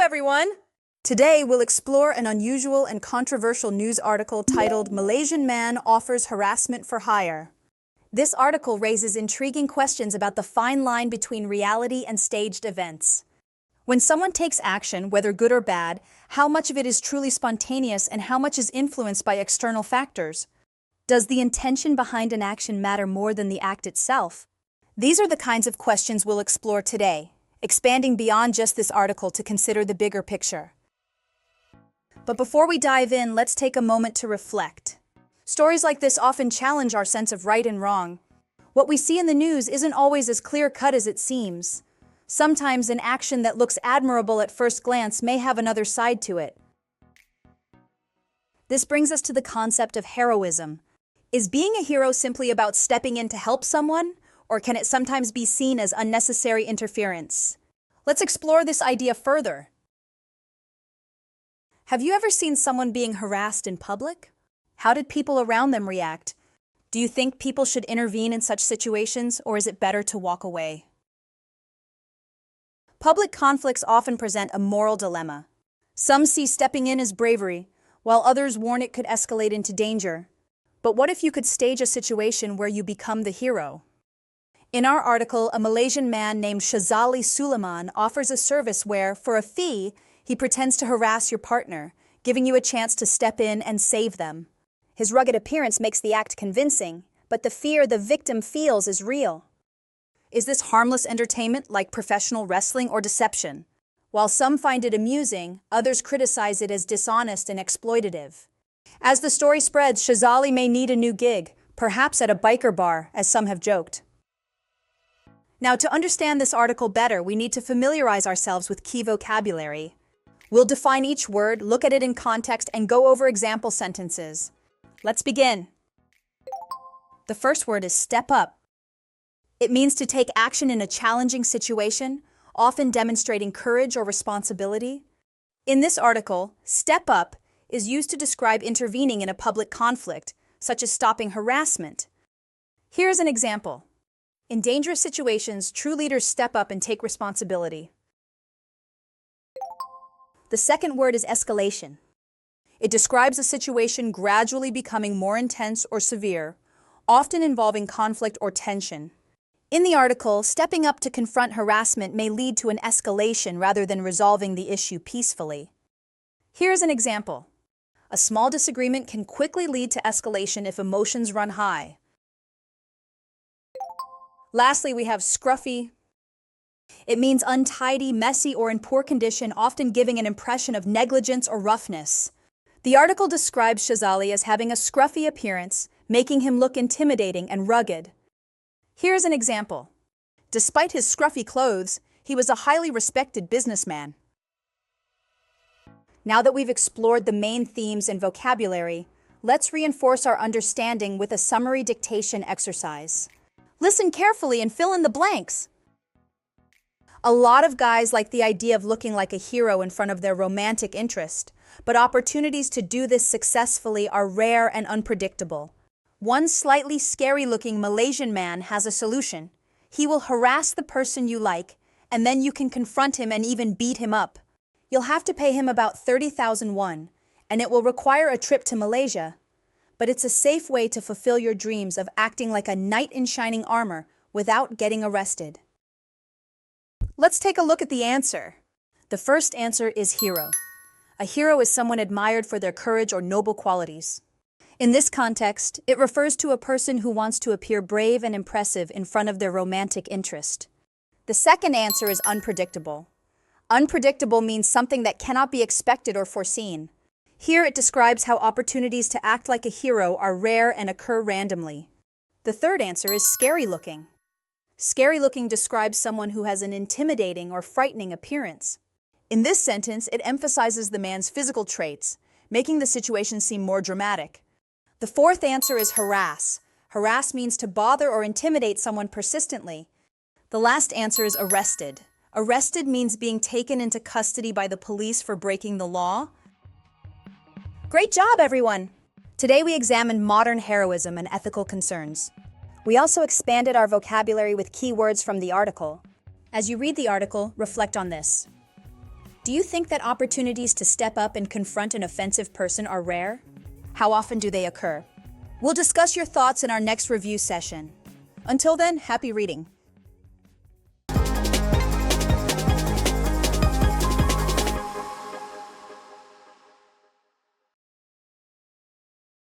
everyone! Today, we'll explore an unusual and controversial news article titled Malaysian Man Offers Harassment for Hire. This article raises intriguing questions about the fine line between reality and staged events. When someone takes action, whether good or bad, how much of it is truly spontaneous and how much is influenced by external factors? Does the intention behind an action matter more than the act itself? These are the kinds of questions we'll explore today, expanding beyond just this article to consider the bigger picture. But before we dive in, let's take a moment to reflect. Stories like this often challenge our sense of right and wrong. What we see in the news isn't always as clear-cut as it seems. Sometimes an action that looks admirable at first glance may have another side to it. This brings us to the concept of heroism. Is being a hero simply about stepping in to help someone, or can it sometimes be seen as unnecessary interference? Let's explore this idea further. Have you ever seen someone being harassed in public? How did people around them react? Do you think people should intervene in such situations, or is it better to walk away? Public conflicts often present a moral dilemma. Some see stepping in as bravery, while others warn it could escalate into danger. But what if you could stage a situation where you become the hero? In our article, a Malaysian man named Shazali Sulaiman offers a service where, for a fee, he pretends to harass your partner, giving you a chance to step in and save them. His rugged appearance makes the act convincing, but the fear the victim feels is real. Is this harmless entertainment like professional wrestling or deception? While some find it amusing, others criticize it as dishonest and exploitative. As the story spreads, Shazali may need a new gig, perhaps at a biker bar, as some have joked. Now, to understand this article better, we need to familiarize ourselves with key vocabulary. We'll define each word, look at it in context, and go over example sentences. Let's begin. The first word is step up. It means to take action in a challenging situation, often demonstrating courage or responsibility. In this article, step up is used to describe intervening in a public conflict, such as stopping harassment. Here's an example. In dangerous situations, true leaders step up and take responsibility. The second word is escalation. It describes a situation gradually becoming more intense or severe, often involving conflict or tension. In the article, stepping up to confront harassment may lead to an escalation rather than resolving the issue peacefully. Here's an example. A small disagreement can quickly lead to escalation if emotions run high. Lastly, we have scruffy. It means untidy, messy, or in poor condition, often giving an impression of negligence or roughness. The article describes Shazali as having a scruffy appearance, making him look intimidating and rugged. Here's an example. Despite his scruffy clothes, he was a highly respected businessman. Now that we've explored the main themes and vocabulary, let's reinforce our understanding with a summary dictation exercise. Listen carefully and fill in the blanks. A lot of guys like the idea of looking like a hero in front of their romantic interest, but opportunities to do this successfully are rare and unpredictable. One slightly scary-looking Malaysian man has a solution. He will harass the person you like, and then you can confront him and even beat him up. You'll have to pay him about 30,000 won, and it will require a trip to Malaysia. But it's a safe way to fulfill your dreams of acting like a knight in shining armor without getting arrested. Let's take a look at the answer. The first answer is hero. A hero is someone admired for their courage or noble qualities. In this context, it refers to a person who wants to appear brave and impressive in front of their romantic interest. The second answer is unpredictable. Unpredictable means something that cannot be expected or foreseen. Here it describes how opportunities to act like a hero are rare and occur randomly. The third answer is scary looking. Scary looking describes someone who has an intimidating or frightening appearance. In this sentence, it emphasizes the man's physical traits, making the situation seem more dramatic. The fourth answer is harass. Harass means to bother or intimidate someone persistently. The last answer is arrested. Arrested means being taken into custody by the police for breaking the law. Great job, everyone! Today we examined modern heroism and ethical concerns. We also expanded our vocabulary with key words from the article. As you read the article, reflect on this. Do you think that opportunities to step up and confront an offensive person are rare? How often do they occur? We'll discuss your thoughts in our next review session. Until then, happy reading.